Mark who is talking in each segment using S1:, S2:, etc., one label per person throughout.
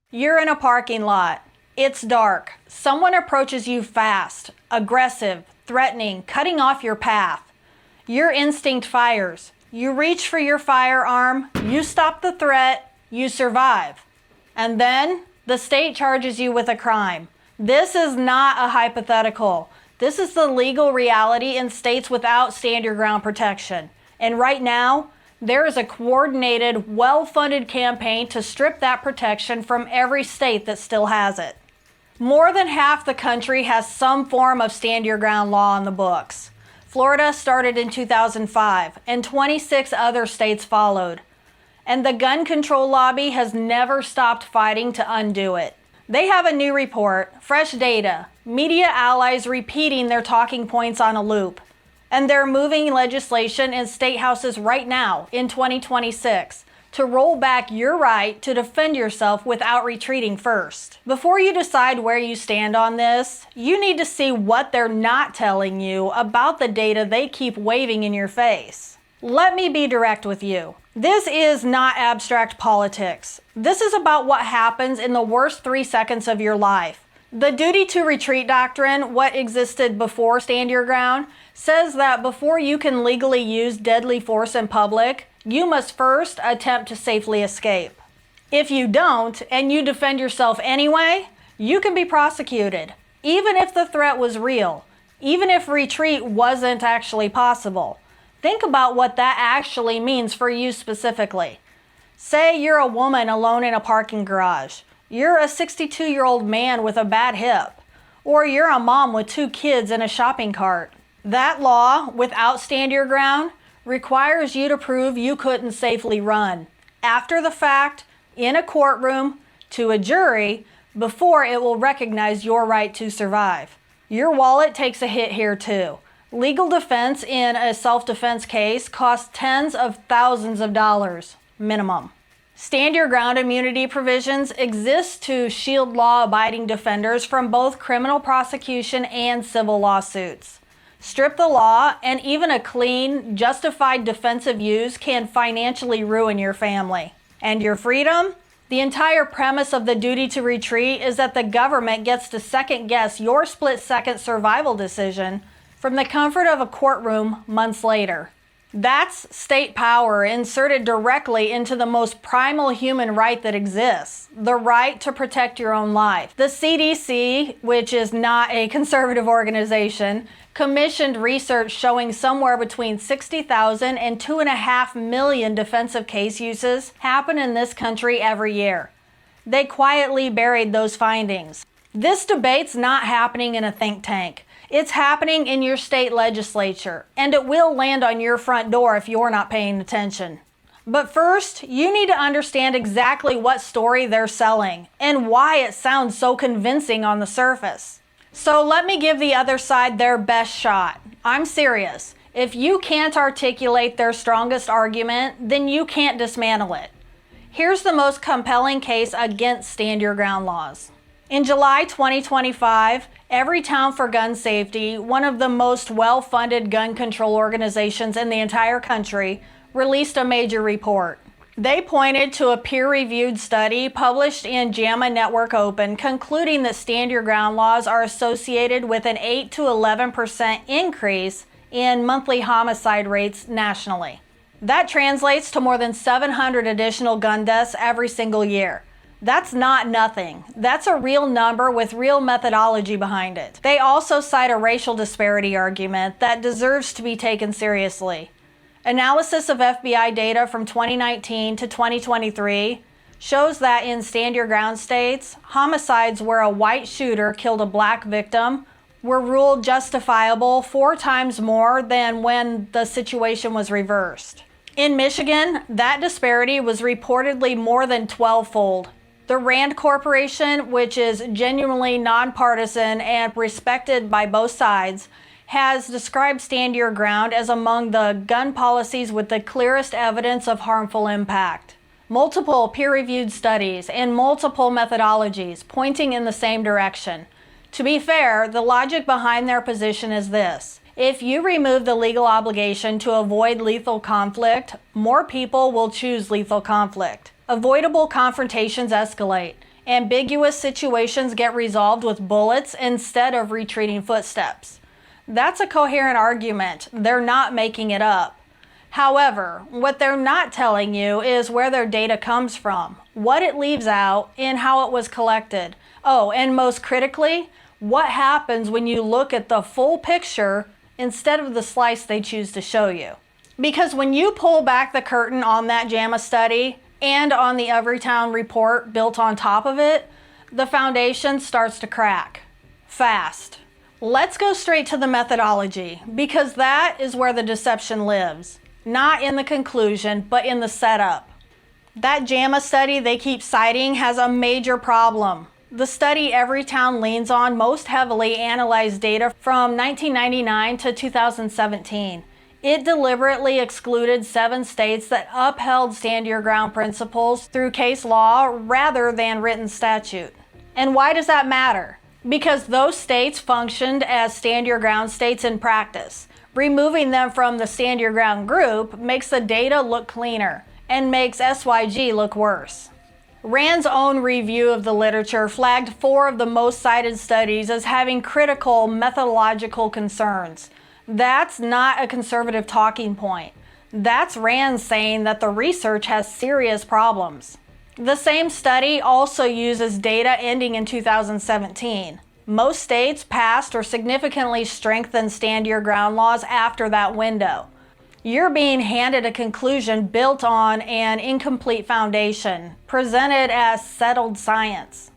S1: You're in a parking lot. It's dark. Someone approaches you fast, aggressive, threatening, cutting off your path. Your instinct fires. You reach for your firearm, you stop the threat, you survive. And then the state charges you with a crime. This is not a hypothetical. This is the legal reality in states without stand your ground protection. And right now, there is a coordinated, well-funded campaign to strip that protection from every state that still has it. More than half the country has some form of stand your ground law on the books. Florida started in 2005, and 26 other states followed. And the gun control lobby has never stopped fighting to undo it. They have a new report, fresh data, media allies repeating their talking points on a loop. And they're moving legislation in state houses right now, in 2026, to roll back your right to defend yourself without retreating first. Before you decide where you stand on this, you need to see what they're not telling you about the data they keep waving in your face. Let me be direct with you. This is not abstract politics. This is about what happens in the worst 3 seconds of your life. The duty to retreat doctrine, what existed before Stand Your Ground, says that before you can legally use deadly force in public, you must first attempt to safely escape. If you don't, and you defend yourself anyway, you can be prosecuted, even if the threat was real, even if retreat wasn't actually possible. Think about what that actually means for you specifically. Say you're a woman alone in a parking garage. You're a 62-year-old man with a bad hip, or you're a mom with 2 kids in a shopping cart. That law, without Stand Your Ground, requires you to prove you couldn't safely run, after the fact, in a courtroom, to a jury, before it will recognize your right to survive. Your wallet takes a hit here too. Legal defense in a self-defense case costs tens of thousands of dollars, minimum. Stand Your Ground immunity provisions exist to shield law-abiding defenders from both criminal prosecution and civil lawsuits. Strip the law, and even a clean, justified defensive use can financially ruin your family. And your freedom? The entire premise of the duty to retreat is that the government gets to second-guess your split-second survival decision from the comfort of a courtroom months later. That's state power inserted directly into the most primal human right that exists, the right to protect your own life. The CDC, which is not a conservative organization, commissioned research showing somewhere between 60,000 and 2.5 million defensive case uses happen in this country every year. They quietly buried those findings. This debate's not happening in a think tank. It's happening in your state legislature, and it will land on your front door if you're not paying attention. But first, you need to understand exactly what story they're selling and why it sounds so convincing on the surface. So let me give the other side their best shot. I'm serious. If you can't articulate their strongest argument, then you can't dismantle it. Here's the most compelling case against Stand Your Ground laws. In July 2025, Everytown for Gun Safety, one of the most well-funded gun control organizations in the entire country, released a major report. They pointed to a peer-reviewed study published in JAMA Network Open concluding that Stand Your Ground laws are associated with an 8 to 11% increase in monthly homicide rates nationally. That translates to more than 700 additional gun deaths every single year. That's not nothing. That's a real number with real methodology behind it. They also cite a racial disparity argument that deserves to be taken seriously. Analysis of FBI data from 2019 to 2023 shows that in Stand Your Ground states, homicides where a white shooter killed a black victim were ruled justifiable 4 times more than when the situation was reversed. In Michigan, that disparity was reportedly more than 12-fold. The Rand Corporation, which is genuinely nonpartisan and respected by both sides, has described Stand Your Ground as among the gun policies with the clearest evidence of harmful impact. Multiple peer-reviewed studies and multiple methodologies pointing in the same direction. To be fair, the logic behind their position is this. If you remove the legal obligation to avoid lethal conflict, more people will choose lethal conflict. Avoidable confrontations escalate, Ambiguous situations get resolved with bullets instead of retreating footsteps. That's a coherent argument. They're not making it up. However, what they're not telling you is where their data comes from, what it leaves out, and how it was collected. Oh, and most critically, what happens when you look at the full picture instead of the slice they choose to show you. Because when you pull back the curtain on that JAMA study and on the Everytown report built on top of it, the foundation starts to crack. Fast. Let's go straight to the methodology, because that is where the deception lives. Not in the conclusion, but in the setup. That JAMA study they keep citing has a major problem. The study Everytown leans on most heavily analyzed data from 1999 to 2017. It deliberately excluded 7 states that upheld stand your ground principles through case law rather than written statute. And why does that matter? Because those states functioned as stand your ground states in practice. Removing them from the stand your ground group makes the data look cleaner and makes SYG look worse. Rand's own review of the literature flagged 4 of the most cited studies as having critical methodological concerns. That's not a conservative talking point. That's Rand saying that the research has serious problems. The same study also uses data ending in 2017. Most states passed or significantly strengthened stand your ground laws after that window. You're being handed a conclusion built on an incomplete foundation, presented as settled science.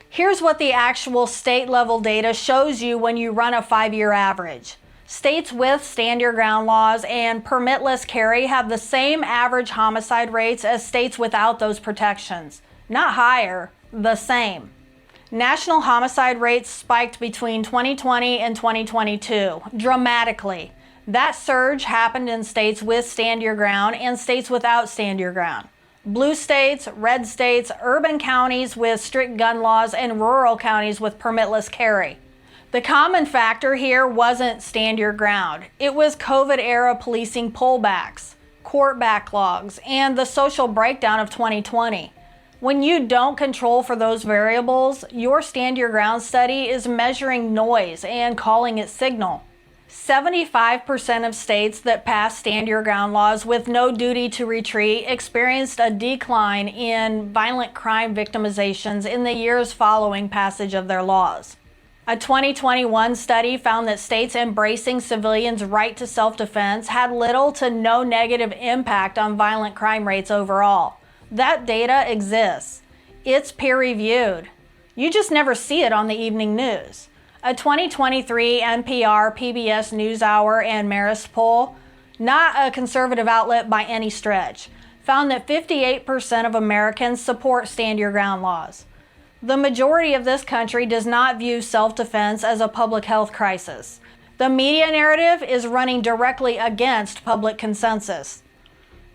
S1: Here's what the actual state-level data shows you when you run a 5-year average. States with stand your ground laws and permitless carry have the same average homicide rates as states without those protections. Not higher, the same. National homicide rates spiked between 2020 and 2022, dramatically. That surge happened in states with stand your ground and states without stand your ground. Blue states, red states, urban counties with strict gun laws, and rural counties with permitless carry. The common factor here wasn't stand your ground. It was COVID-era policing pullbacks, court backlogs, and the social breakdown of 2020. When you don't control for those variables, your stand your ground study is measuring noise and calling it signal. 75% of states that passed stand your ground laws with no duty to retreat experienced a decline in violent crime victimizations in the years following passage of their laws. A 2021 study found that states embracing civilians' right to self-defense had little to no negative impact on violent crime rates overall. That data exists. It's peer-reviewed. You just never see it on the evening news. A 2023 NPR, PBS NewsHour, and Marist poll, not a conservative outlet by any stretch, found that 58% of Americans support stand your ground laws. The majority of this country does not view self-defense as a public health crisis. The media narrative is running directly against public consensus.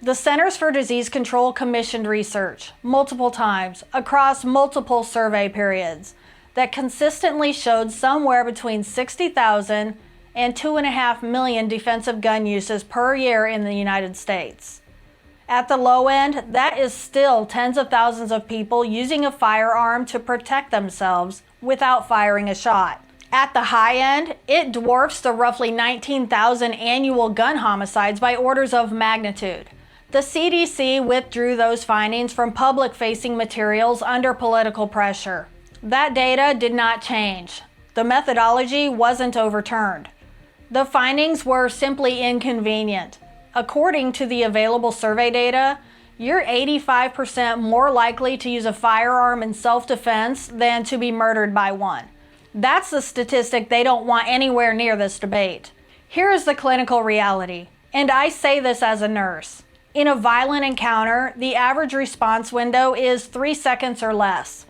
S1: The Centers for Disease Control commissioned research multiple times across multiple survey periods that consistently showed somewhere between 60,000 and 2.5 million defensive gun uses per year in the United States. At the low end, that is still tens of thousands of people using a firearm to protect themselves without firing a shot. At the high end, it dwarfs the roughly 19,000 annual gun homicides by orders of magnitude. The CDC withdrew those findings from public-facing materials under political pressure. That data did not change. The methodology wasn't overturned. The findings were simply inconvenient. According to the available survey data, you're 85% more likely to use a firearm in self-defense than to be murdered by one. That's the statistic they don't want anywhere near this debate. Here is the clinical reality, and I say this as a nurse. In a violent encounter, the average response window is 3 seconds or less.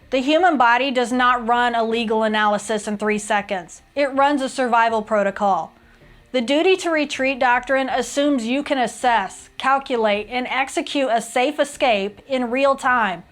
S1: The human body does not run a legal analysis in 3 seconds. It runs a survival protocol. The duty to retreat doctrine assumes you can assess, calculate, and execute a safe escape in real time,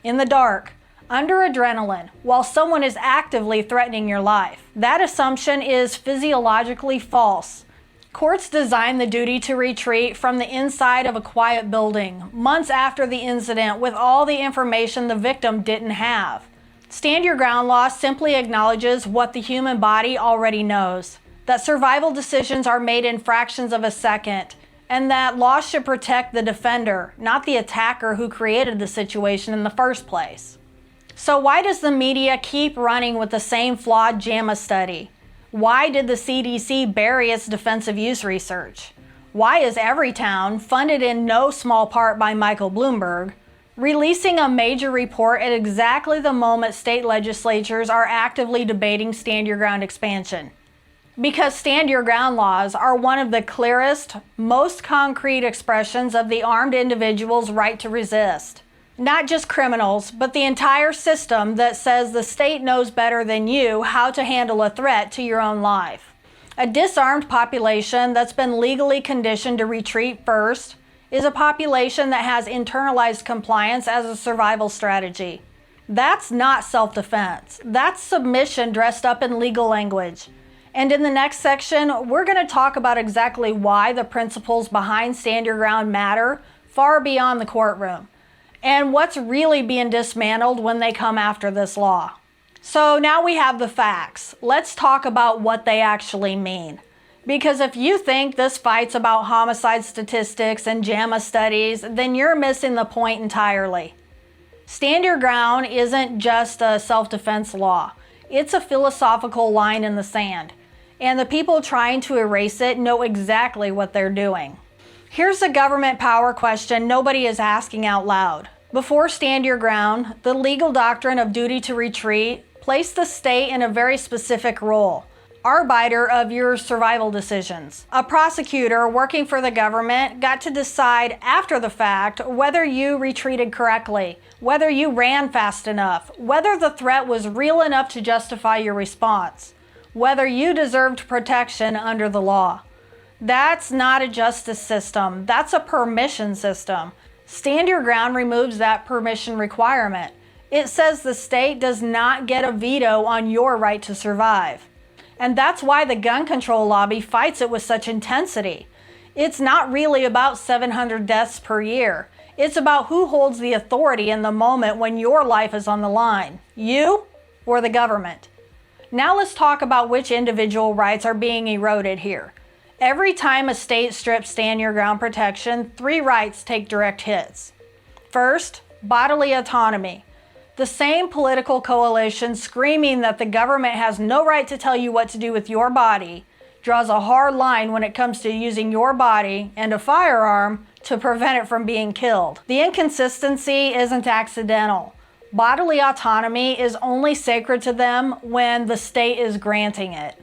S1: in the dark, under adrenaline, while someone is actively threatening your life. That assumption is physiologically false. Courts designed the duty to retreat from the inside of a quiet building, months after the incident, with all the information the victim didn't have. Stand your ground law simply acknowledges what the human body already knows, that survival decisions are made in fractions of a second, and that law should protect the defender, not the attacker who created the situation in the first place. So why does the media keep running with the same flawed JAMA study? Why did the CDC bury its defensive use research? Why is Everytown, funded in no small part by Michael Bloomberg, releasing a major report at exactly the moment state legislatures are actively debating Stand Your Ground expansion? Because Stand Your Ground laws are one of the clearest, most concrete expressions of the armed individual's right to resist. Not just criminals, but the entire system that says the state knows better than you how to handle a threat to your own life. A disarmed population that's been legally conditioned to retreat first is a population that has internalized compliance as a survival strategy. That's not self-defense. That's submission dressed up in legal language. And in the next section, we're going to talk about exactly why the principles behind Stand Your Ground matter far beyond the courtroom, and what's really being dismantled when they come after this law. So now we have the facts. Let's talk about what they actually mean. Because if you think this fight's about homicide statistics and JAMA studies, then you're missing the point entirely. Stand Your Ground isn't just a self-defense law. It's a philosophical line in the sand. And the people trying to erase it know exactly what they're doing. Here's a government power question nobody is asking out loud. Before Stand Your Ground, the legal doctrine of duty to retreat placed the state in a very specific role, arbiter of your survival decisions. A prosecutor working for the government got to decide after the fact whether you retreated correctly, whether you ran fast enough, whether the threat was real enough to justify your response, whether you deserved protection under the law. That's not a justice system. That's a permission system. Stand Your Ground removes that permission requirement. It says the state does not get a veto on your right to survive. And that's why the gun control lobby fights it with such intensity. It's not really about 700 deaths per year. It's about who holds the authority in the moment when your life is on the line, you or the government. Now let's talk about which individual rights are being eroded here. Every time a state strips Stand Your Ground protection, 3 rights take direct hits. First, bodily autonomy. The same political coalition screaming that the government has no right to tell you what to do with your body draws a hard line when it comes to using your body and a firearm to prevent it from being killed. The inconsistency isn't accidental. Bodily autonomy is only sacred to them when the state is granting it.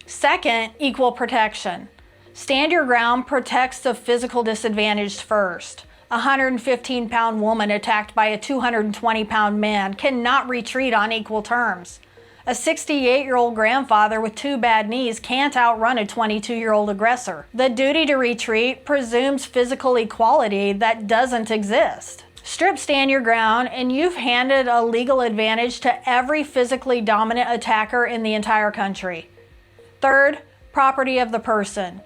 S1: Second, equal protection. Stand Your Ground protects the physical disadvantaged first. A 115-pound woman attacked by a 220-pound man cannot retreat on equal terms. A 68-year-old grandfather with 2 bad knees can't outrun a 22-year-old aggressor. The duty to retreat presumes physical equality that doesn't exist. Strip Stand Your Ground and you've handed a legal advantage to every physically dominant attacker in the entire country. Third, property of the person.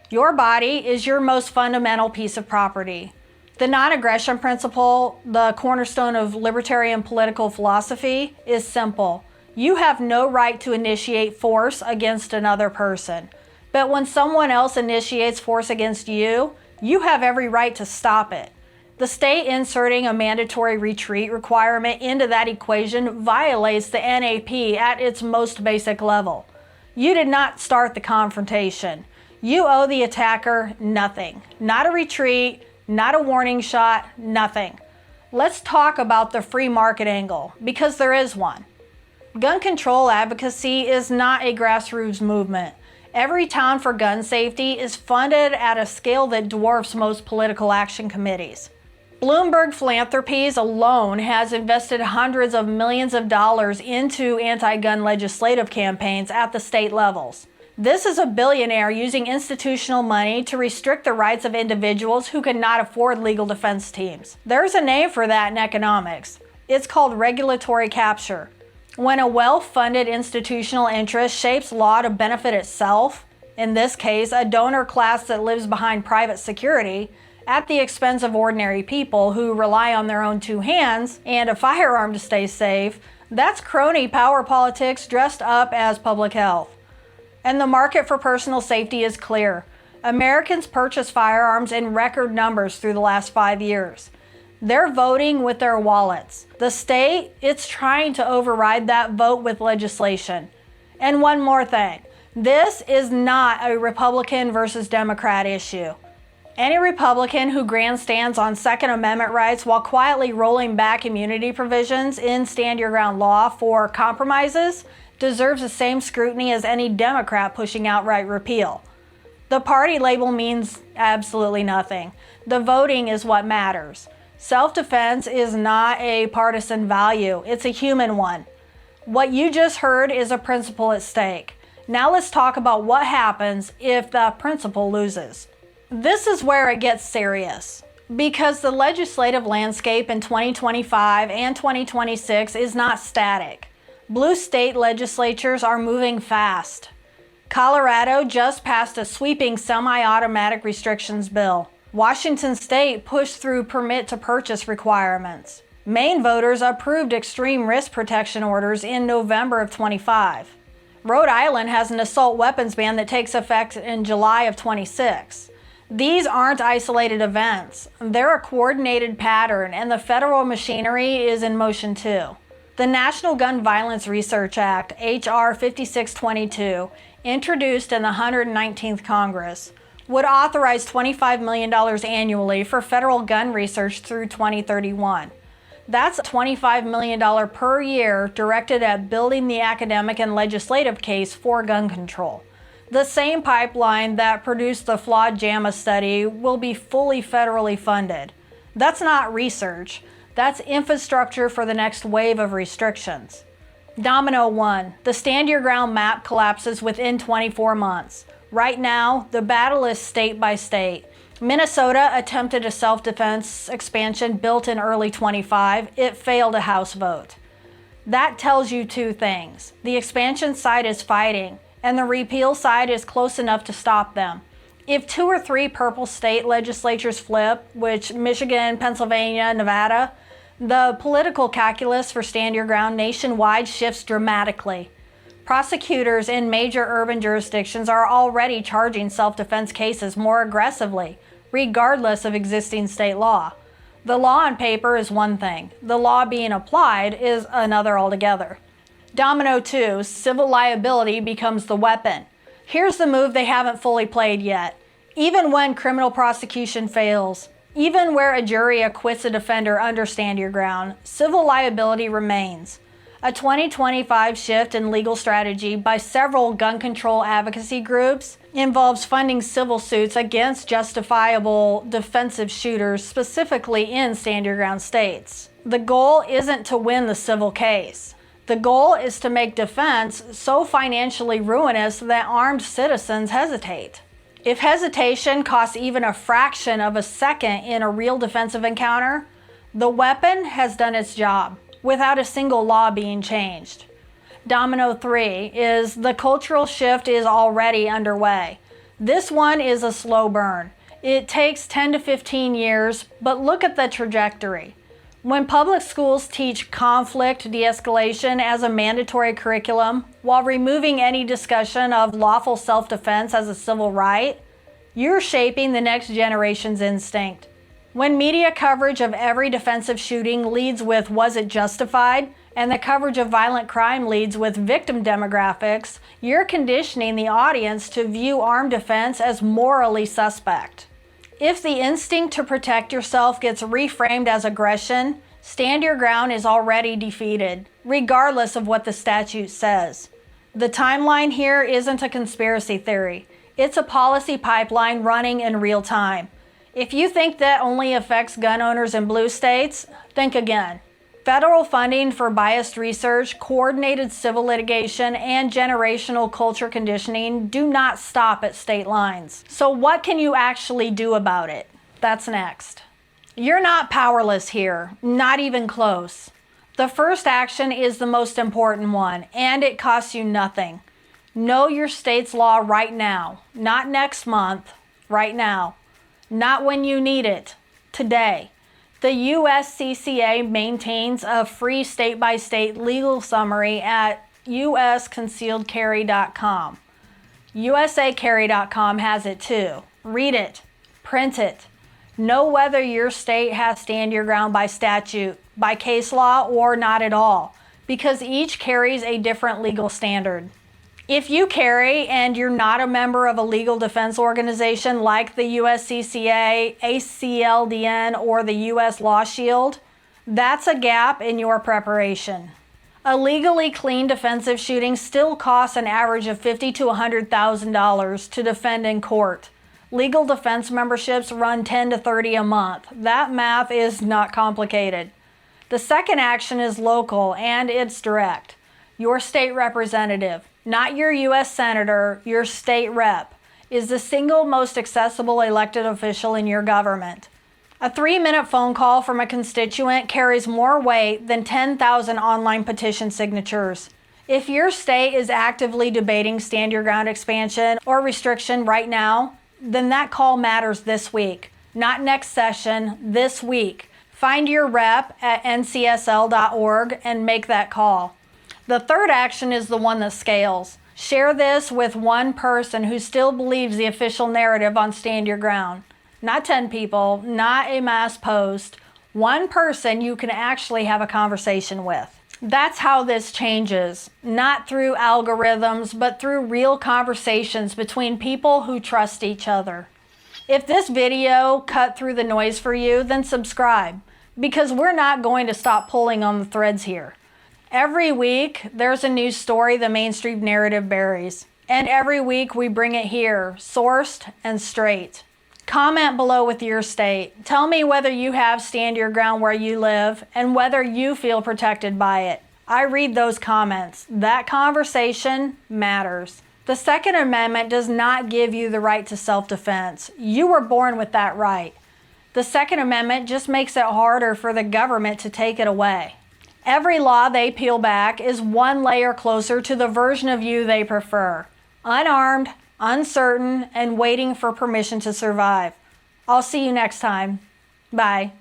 S1: Your body is your most fundamental piece of property. The non-aggression principle, the cornerstone of libertarian political philosophy, is simple. You have no right to initiate force against another person. But when someone else initiates force against you, you have every right to stop it. The state inserting a mandatory retreat requirement into that equation violates the NAP at its most basic level. You did not start the confrontation. You owe the attacker nothing. Not a retreat, not a warning shot, nothing. Let's talk about the free market angle, because there is one. Gun control advocacy is not a grassroots movement. Everytown for gun safety is funded at a scale that dwarfs most political action committees. Bloomberg Philanthropies alone has invested hundreds of millions of dollars into anti-gun legislative campaigns at the state levels. This is a billionaire using institutional money to restrict the rights of individuals who cannot afford legal defense teams. There's a name for that in economics. It's called regulatory capture. When a well-funded institutional interest shapes law to benefit itself, In this case, a donor class that lives behind private security at the expense of ordinary people who rely on their own two hands and a firearm to stay safe. That's crony power politics dressed up as public health. And the market for personal safety is clear. Americans purchase firearms in record numbers through the last 5 years. They're voting with their wallets. The state, it's trying to override that vote with legislation. And one more thing, this is not a Republican versus Democrat issue. Any Republican who grandstands on Second Amendment rights while quietly rolling back immunity provisions in Stand Your Ground law for compromises deserves the same scrutiny as any Democrat pushing outright repeal. The party label means absolutely nothing. The voting is what matters. Self-defense is not a partisan value, it's a human one. What you just heard is a principle at stake. Now let's talk about what happens if the principle loses. This is where it gets serious, because the legislative landscape in 2025 and 2026 is not static. Blue state legislatures are moving fast. Colorado just passed a sweeping semi-automatic restrictions bill. Washington State pushed through permit-to-purchase requirements. Maine voters approved extreme risk protection orders in November of 25. Rhode Island has an assault weapons ban that takes effect in July of 26. These aren't isolated events. They're a coordinated pattern, and the federal machinery is in motion too. The National Gun Violence Research Act, H.R. 5622, introduced in the 119th Congress, would authorize $25 million annually for federal gun research through 2031. That's $25 million per year directed at building the academic and legislative case for gun control. The same pipeline that produced the flawed JAMA study will be fully federally funded. That's not research, that's infrastructure for the next wave of restrictions. Domino 1. The Stand Your Ground map collapses within 24 months. Right now, the battle is state by state. Minnesota attempted a self-defense expansion built in early 25. It failed a House vote. That tells you two things. The expansion side is fighting, and the repeal side is close enough to stop them. If 2 or 3 purple state legislatures flip, which Michigan, Pennsylvania, Nevada, the political calculus for Stand Your Ground nationwide shifts dramatically. Prosecutors in major urban jurisdictions are already charging self-defense cases more aggressively, regardless of existing state law. The law on paper is one thing. The law being applied is another altogether. Domino 2, civil liability becomes the weapon. Here's the move they haven't fully played yet. Even when criminal prosecution fails, even where a jury acquits a defender under Stand Your Ground, civil liability remains. A 2025 shift in legal strategy by several gun control advocacy groups involves funding civil suits against justifiable defensive shooters, specifically in Stand Your Ground states. The goal isn't to win the civil case. The goal is to make defense so financially ruinous that armed citizens hesitate. If hesitation costs even a fraction of a second in a real defensive encounter, the weapon has done its job without a single law being changed. Domino 3 is the cultural shift is already underway. This one is a slow burn. It takes 10 to 15 years, but look at the trajectory. When public schools teach conflict de-escalation as a mandatory curriculum while removing any discussion of lawful self-defense as a civil right, you're shaping the next generation's instinct. When media coverage of every defensive shooting leads with "was it justified?" and the coverage of violent crime leads with victim demographics, you're conditioning the audience to view armed defense as morally suspect. If the instinct to protect yourself gets reframed as aggression, Stand Your Ground is already defeated, regardless of what the statute says. The timeline here isn't a conspiracy theory. It's a policy pipeline running in real time. If you think that only affects gun owners in blue states, think again. Federal funding for biased research, coordinated civil litigation, and generational culture conditioning do not stop at state lines. So what can you actually do about it? That's next. You're not powerless here, not even close. The first action is the most important one, and it costs you nothing. Know your state's law right now, not next month, right now. Not when you need it, today. The USCCA maintains a free state-by-state legal summary at usconcealedcarry.com. usacarry.com has it too. Read it, print it. Know whether your state has stand your ground by statute, by case law, or not at all, because each carries a different legal standard. If you carry and you're not a member of a legal defense organization like the USCCA, ACLDN, or the US Law Shield, that's a gap in your preparation. A legally clean defensive shooting still costs an average of $50,000 to $100,000 to defend in court. Legal defense memberships run $10 to $30 a month. That math is not complicated. The second action is local and it's direct. Your state representative, not your U.S. Senator, your state rep, is the single most accessible elected official in your government. A 3-minute phone call from a constituent carries more weight than 10,000 online petition signatures. If your state is actively debating stand your ground expansion or restriction right now, then that call matters this week, not next session, this week. Find your rep at ncsl.org and make that call. The third action is the one that scales. Share this with one person who still believes the official narrative on stand your ground. Not 10 people, not a mass post. One person you can actually have a conversation with. That's how this changes. Not through algorithms, but through real conversations between people who trust each other. If this video cut through the noise for you, then subscribe, because we're not going to stop pulling on the threads here. Every week, there's a new story the mainstream narrative buries. And every week we bring it here, sourced and straight. Comment below with your state. Tell me whether you have stand your ground where you live and whether you feel protected by it. I read those comments. That conversation matters. The Second Amendment does not give you the right to self-defense. You were born with that right. The Second Amendment just makes it harder for the government to take it away. Every law they peel back is one layer closer to the version of you they prefer. Unarmed, uncertain, and waiting for permission to survive. I'll see you next time. Bye.